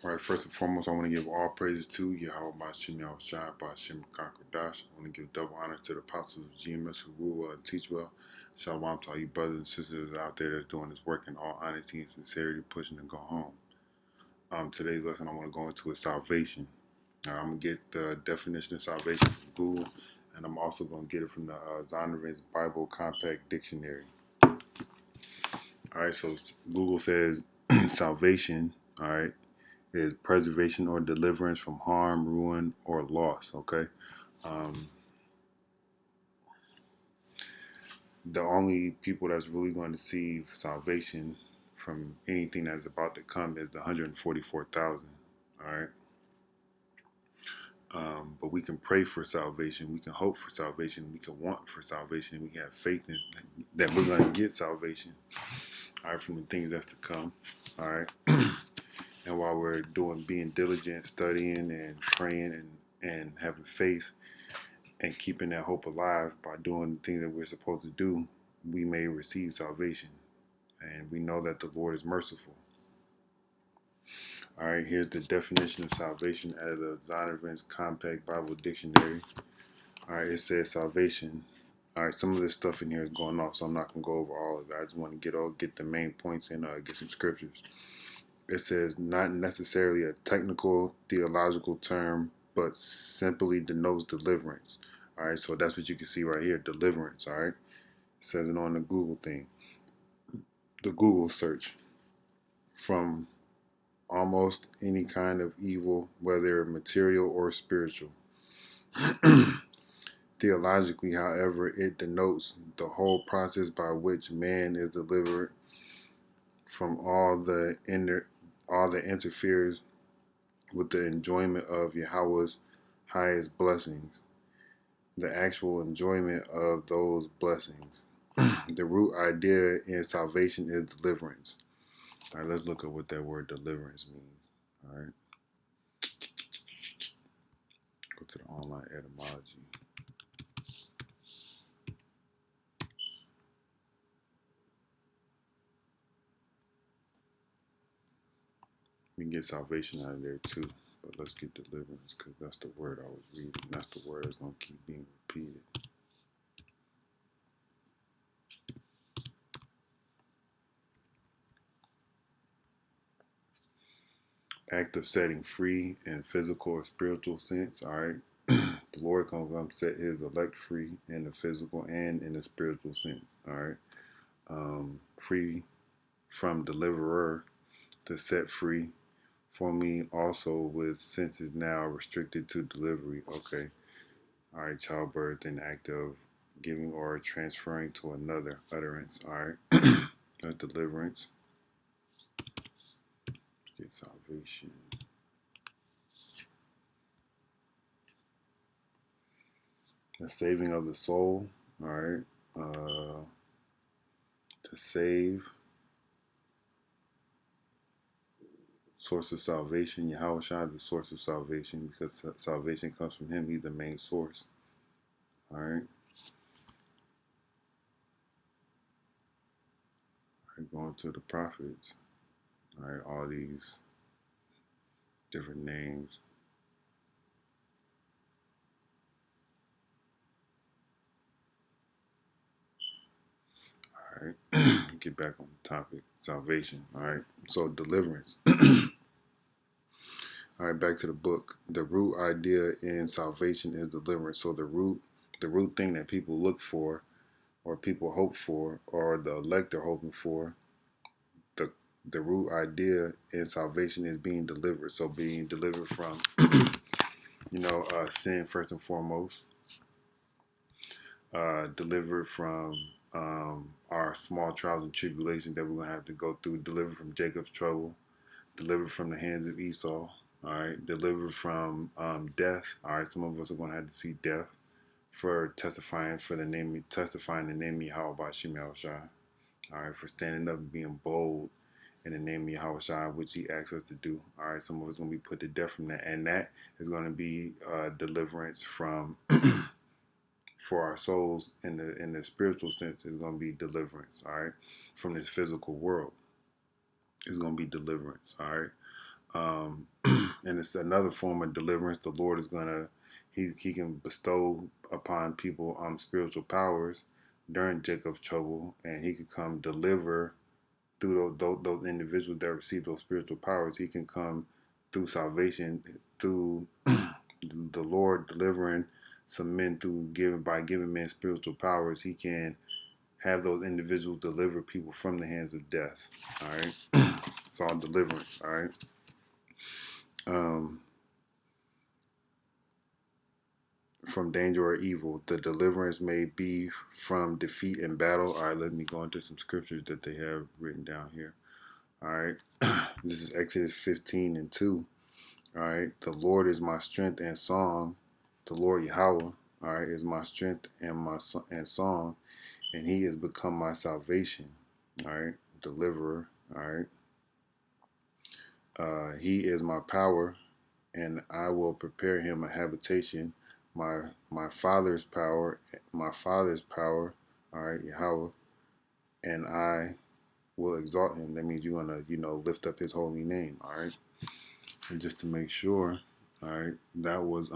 All right, first and foremost, I want to give all praises to Yahweh Shem Yahushua, Ba'ashem Kakradash. I want to give double honor to the apostles of GMS who rule well and teach well. Shalom to all you brothers and sisters out there that's doing this work in all honesty and sincerity, pushing to go home. Today's lesson I want to go into is salvation. I'm going to get the definition of salvation from Google, and I'm also going to get it from the Zondervan's Bible Compact Dictionary. All right, so Google says salvation, all right, is preservation or deliverance from harm, ruin, or loss, okay? The only people that's really going to see salvation from anything that's about to come is the 144,000, all right? But we can pray for salvation. We can hope for salvation. We can want for salvation. We can have faith in that we're going to get salvation, all right, from the things that's to come, all right? And while we're being diligent, studying and praying and having faith and keeping that hope alive by doing the things that we're supposed to do, we may receive salvation. And we know that the Lord is merciful. All right, here's the definition of salvation out of the Zondervan's Compact Bible Dictionary. All right, it says salvation. All right, some of this stuff in here is going off, so I'm not going to go over all of it. I just want to get the main points and get some scriptures. It says not necessarily a technical theological term, but simply denotes deliverance. All right, so that's what you can see right here, deliverance. All right, it says it on the Google thing, the Google search, from almost any kind of evil, whether material or spiritual. Theologically, however, it denotes the whole process by which man is delivered from all that interferes with the enjoyment of Yahweh's highest blessings, the actual enjoyment of those blessings. The root idea in salvation is deliverance. All right, let's look at what that word deliverance means. All right, go to the online etymology. We can get salvation out of there too, but let's get deliverance because that's the word I was reading. That's the word that's going to keep being repeated. Act of setting free in physical or spiritual sense. All right, the Lord comes to set His elect free in the physical and in the spiritual sense. All right, free from deliverer to set free. For me also with senses now restricted to delivery. Okay. All right, childbirth and act of giving or transferring to another utterance. All right, that's deliverance. Get salvation. The saving of the soul. All right, to save. Source of salvation. Yahweh Shai is the source of salvation because salvation comes from Him. He's the main source. All right. Going to the prophets. All right, all these different names. All right, get back on the topic. Salvation. All right, so deliverance. All right, back to the book. The root idea in salvation is deliverance. So the root thing that people look for, or people hope for, or the elect are hoping for, the root idea in salvation is being delivered. So being delivered from, sin first and foremost. Delivered from our small trials and tribulations that we're gonna have to go through. Delivered from Jacob's trouble. Delivered from the hands of Esau. All right, delivered from death. All right, some of us are going to have to see death for testifying the name of Yahweh Shem Yahushua. All right, for standing up and being bold in the name of Yahweh, which He asks us to do. All right, some of us are going to be put to death from that, and that is going to be deliverance from for our souls in the spiritual sense. Is going to be deliverance. All right, from this physical world. is going to be deliverance. All right. And it's another form of deliverance. The Lord is gonna, he can bestow upon people spiritual powers during Jacob's trouble, and he can come deliver through those individuals that receive those spiritual powers. He can come through salvation, through the Lord delivering some men through giving men spiritual powers. He can have those individuals deliver people from the hands of death. All right, it's all deliverance. All right. Um, from danger or evil. The deliverance may be from defeat in battle. All right, let me go into some scriptures that they have written down here. All right, this is Exodus 15:2. All right, the Lord is my strength and song. The Lord Yahweh, all right, is my strength and song, and He has become my salvation. All right, deliverer. All right, He is my power, and I will prepare him a habitation. My father's power, all right, Yahweh, and I will exalt him. That means you're gonna, lift up his holy name, all right? And just to make sure, all right, that was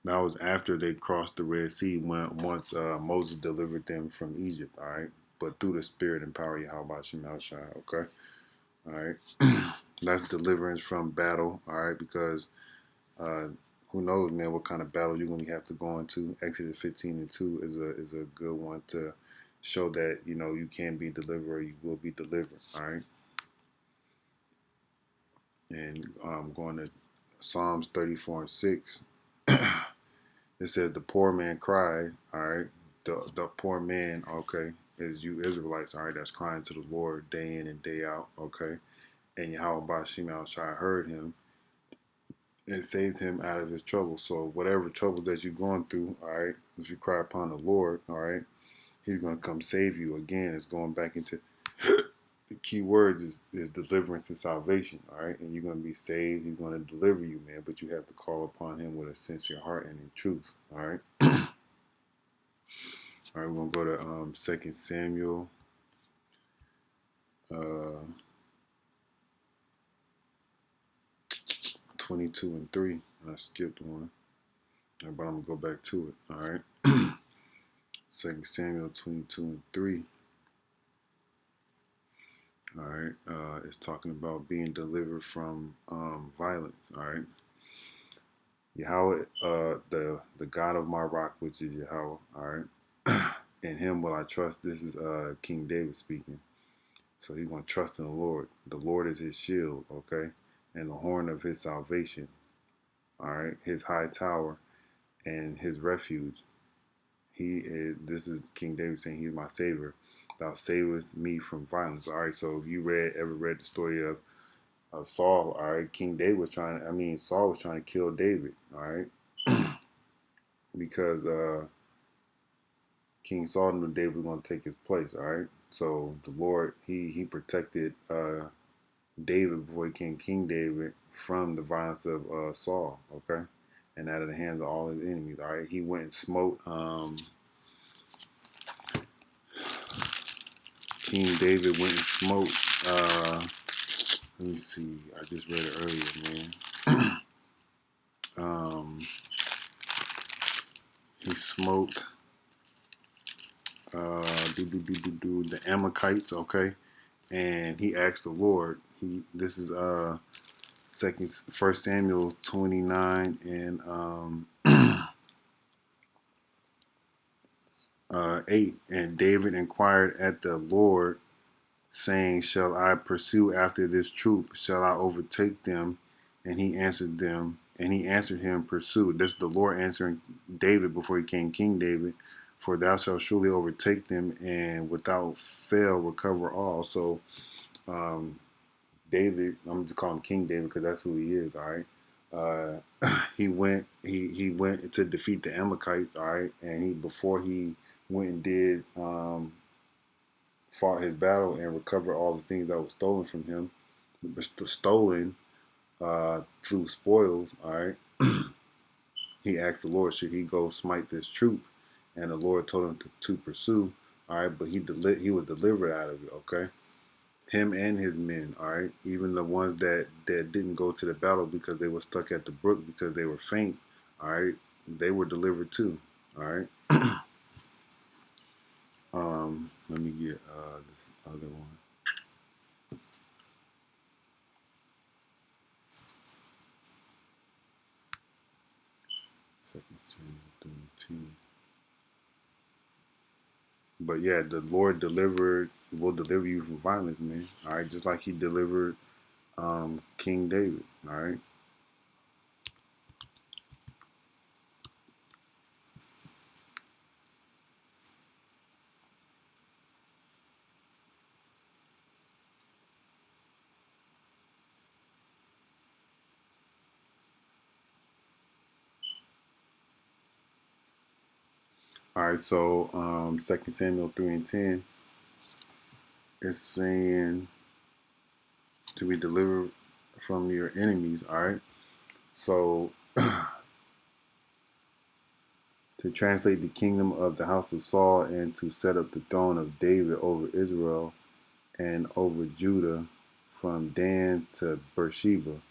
that was after they crossed the Red Sea once Moses delivered them from Egypt, all right? But through the spirit and power of Yahweh Shem Shai, okay? All right. That's deliverance from battle, all right, because Uh, who knows, man, what kind of battle you're going to have to go into. Exodus 15:2 is a good one to show that, you can be delivered or you will be delivered, all right? And going to Psalms 34:6, it says, the poor man cried, all right? The poor man, okay, is you Israelites, all right, that's crying to the Lord day in and day out, okay? And Yahweh Bashim Shai heard him and saved him out of his trouble. So whatever trouble that you're going through, all right, if you cry upon the Lord, all right, he's going to come save you. Again, it's going back into the key words is deliverance and salvation, all right, and you're going to be saved. He's going to deliver you, man, but you have to call upon him with a sincere heart and in truth, all right. All right, we're going to go to 2 Samuel 22:3. I skipped one, but I'm going to go back to it, all right. 2 Samuel 22:3. All right, it's talking about being delivered from violence. All right, Yahweh, the God of my rock, which is Yahweh. All right, in Him will I trust. This is King David speaking. So he's going to trust in the Lord. The Lord is his shield, okay, and the horn of his salvation. All right, his high tower and his refuge. He is. This is King David saying, "He's my savior. Thou savest me from violence." All right. So if you ever read the story of Saul, all right, Saul was trying to kill David, all right, because King Saul knew David was going to take his place, all right. So the Lord, he protected David before he came King David from the violence of Saul, okay, and out of the hands of all his enemies, all right. He went and smote King David went and smote. Let me see. I just read it earlier, man. He smote the Amalekites, okay, and he asked the Lord. This is First Samuel 29 and 8. And David inquired at the Lord, saying, "Shall I pursue after this troop? Shall I overtake them?" And he answered them, and he answered him, "Pursue." This is the Lord answering David before he came King David. For thou shalt surely overtake them, and without fail recover all. So, David, I'm just calling him King David because that's who he is. All right. He went to defeat the Amalekites. All right, and before he went and did fought his battle and recovered all the things that were stolen from him, stolen through spoils. All right. He asked the Lord, should he go smite this troop? And the Lord told him to pursue. All right, but he was delivered out of it. Okay, him and his men. All right, even the ones that didn't go to the battle because they were stuck at the brook because they were faint. All right, they were delivered too. All right. Let me get this other one. Second Samuel 13. But yeah, the Lord will deliver you from violence, man. All right, just like He delivered King David. All right. All right. So 2 Samuel 3:10 is saying to be delivered from your enemies. All right. So to translate the kingdom of the house of Saul and to set up the throne of David over Israel and over Judah from Dan to Beersheba.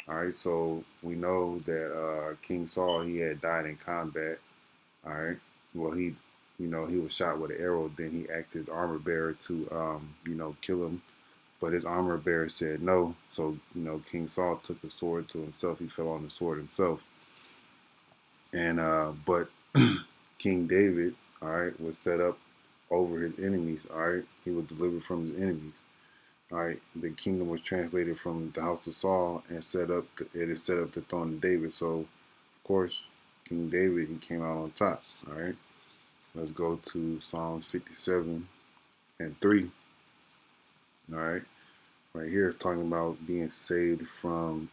All right, so we know that King Saul, he had died in combat. All right, well he was shot with an arrow. Then he asked his armor bearer to kill him, but his armor bearer said no. So King Saul took the sword to himself. He fell on the sword himself, and but King David, all right, was set up over his enemies. All right, he was delivered from his enemies. All right, the kingdom was translated from the house of Saul and it is set up the throne of David. So, of course, King David, he came out on top. All right, let's go to Psalms 57:3. All right here it's talking about being saved from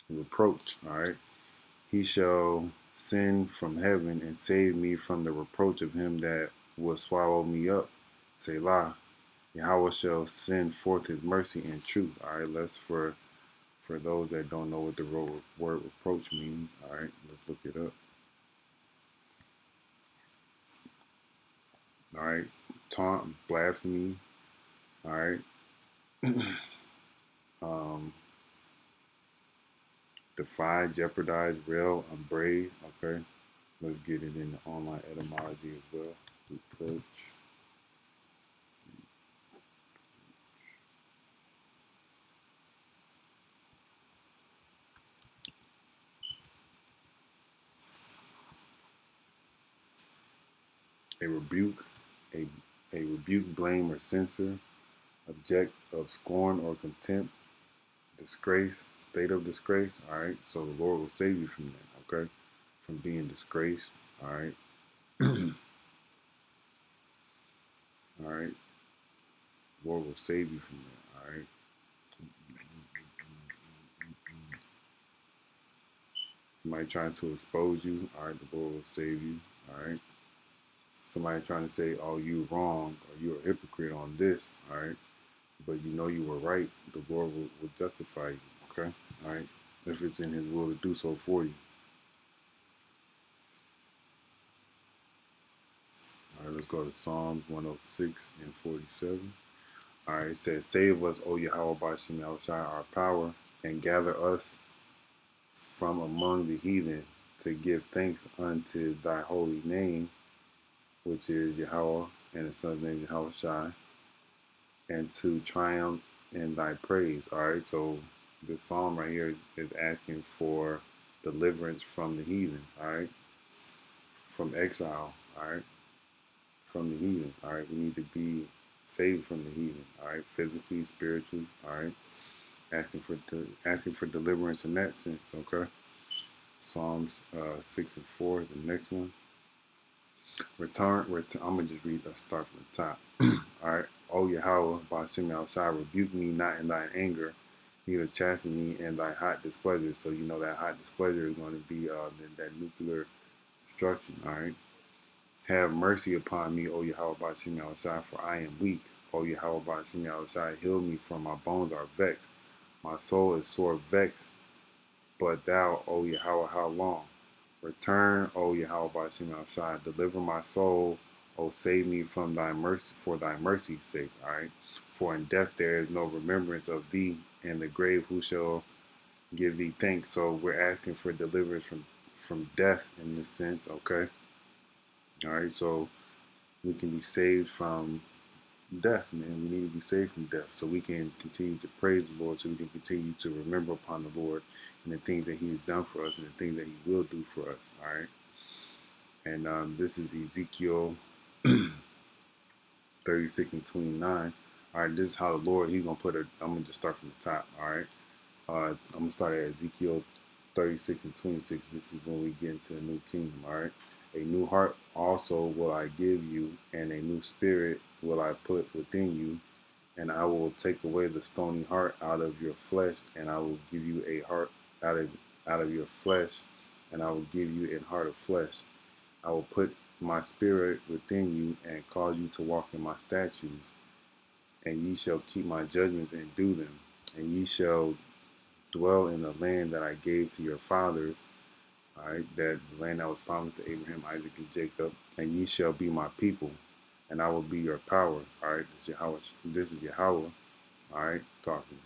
reproach. All right, he shall send from heaven and save me from the reproach of him that will swallow me up. Selah. Yahweh shall send forth his mercy and truth. All right, let's for those that don't know what the word reproach means. All right, let's look it up. All right, taunt, blasphemy. All right, um, defy, jeopardize, rail, upbraid. Okay, let's get it in the online etymology as well. Reproach. A rebuke, a rebuke, blame, or censure, object of scorn or contempt, disgrace, state of disgrace. All right, so the Lord will save you from that. Okay, from being disgraced. All right. All right. Lord will save you from that. All right. Somebody trying to expose you. All right. The Lord will save you. All right. Somebody trying to say, "Oh, you wrong," or "You're a hypocrite on this." All right. But you know you were right. The Lord will justify you. Okay. All right. If it's in His will to do so for you. All right. Let's go to Psalms 106:47. All right. It says, "Save us, O Yahweh, by Shem Yahushai, our power, and gather us from among the heathen to give thanks unto thy holy name, which is Yahweh, and the son's name is Yahawashi, and to triumph in thy praise." All right, so this psalm right here is asking for deliverance from the heathen, all right, from exile, all right, from the heathen, all right. We need to be saved from the heathen, all right, physically, spiritually, all right. Asking for deliverance in that sense, okay. Psalms 6:4, the next one. Return. I'm gonna just read the start from the top. All right. O Yahweh, by Shem Shai, rebuke me not in thine anger, neither chasten me in thy hot displeasure. So you know that hot displeasure is going to be that nuclear destruction. All right. Have mercy upon me, O Yahweh, by Shem Shai, for I am weak. O Yahweh, by Shem Shai, heal me, for my bones are vexed. My soul is sore vexed. But thou, O Yahweh, how long? Return, O Yahweh, by Shem Shai, deliver my soul, Oh, save me from thy mercy, for thy mercy's sake. All right. For in death there is no remembrance of thee, and the grave who shall give thee thanks. So we're asking for deliverance from death in this sense. Okay. All right. So we can be saved from death, man. We need to be saved from death so we can continue to praise the Lord, so we can continue to remember upon the Lord and the things that He has done for us and the things that He will do for us. All right. And this is Ezekiel 36 and 29. All right, this is how the Lord, He's going to put it. I'm going to just start from the top. All right. I'm going to start at Ezekiel 36 and 26. This is when we get into the new kingdom. All right. A new heart also will I give you, and a new spirit will I put within you, and I will take away the stony heart out of your flesh, and I will give you a heart out of your flesh, and I will give you a heart of flesh. I will put my spirit within you, and cause you to walk in my statutes, and ye shall keep my judgments and do them, and ye shall dwell in the land that I gave to your fathers. All right, that the land that was promised to Abraham, Isaac, and Jacob, and ye shall be my people, and I will be your power. All right, this is Yahweh. This is Yahweh. All right, talking.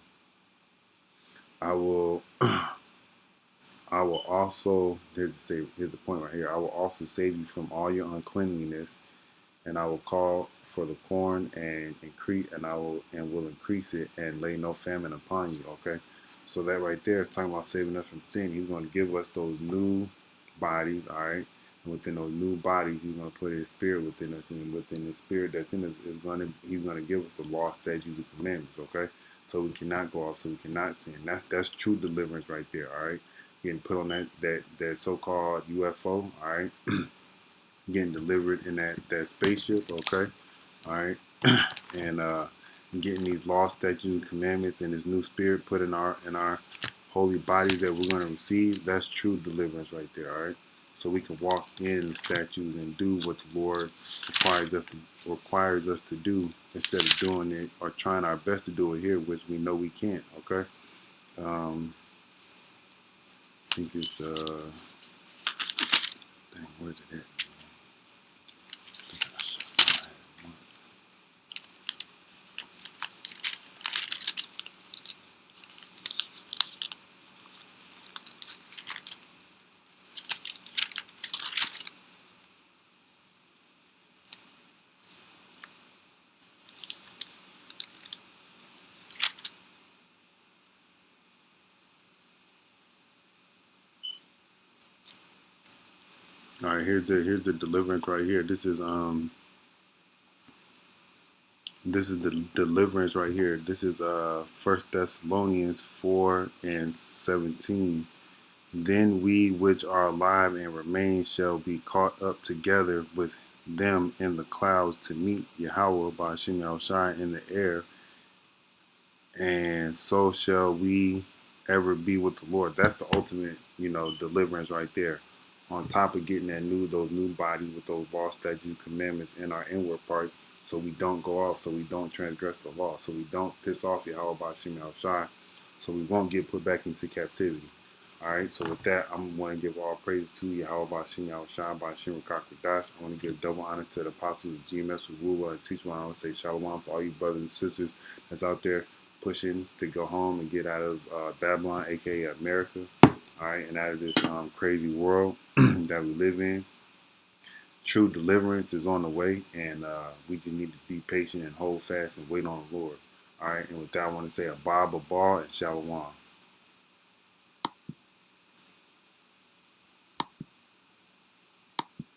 I will. I will also. Here's the point right here. I will also save you from all your uncleanliness, and I will call for the corn and increase, and will increase it, and lay no famine upon you. Okay, so that right there is talking about saving us from sin. He's going to give us those new bodies. All right, and within those new bodies, He's going to put His Spirit within us, and within the Spirit that's in us He's going to give us the law, statutes, and commandments. Okay, so we cannot go off, so we cannot sin. That's true deliverance right there. All right, getting put on that so-called UFO. All right. Getting delivered in that spaceship, okay, all right, and getting these law, statutes, and commandments, and this new spirit put in our holy bodies that we're going to receive. That's true deliverance right there, all right. So we can walk in the statutes and do what the Lord requires us to do, instead of doing it or trying our best to do it here, which we know we can't. Okay, I think it's dang, where's it at? All right, here's the deliverance right here. This is the deliverance right here. This is 1 Thessalonians 4 and 17. Then we which are alive and remain shall be caught up together with them in the clouds to meet Yahweh by Hashem Yahushua in the air, and so shall we ever be with the Lord. That's the ultimate, deliverance right there. On top of getting those new bodies with those law, statutes, commandments in our inward parts, so we don't go off, so we don't transgress the law, so we don't piss off Yahweh Bashim Shai, so we won't get put back into captivity. All right, so with that, I'm going to give all praise to Yahweh Bashim Shai, Bashim Kakradash. I want to give double honor to the apostles of GMS who rule and teach. I want to say shalom to all you brothers and sisters that's out there pushing to go home and get out of Babylon, aka America, all right, and out of this crazy world that we live in. True deliverance is on the way, and we just need to be patient and hold fast and wait on the Lord. All right, and with that, I want to say a Bob, a Bar, and Shalom.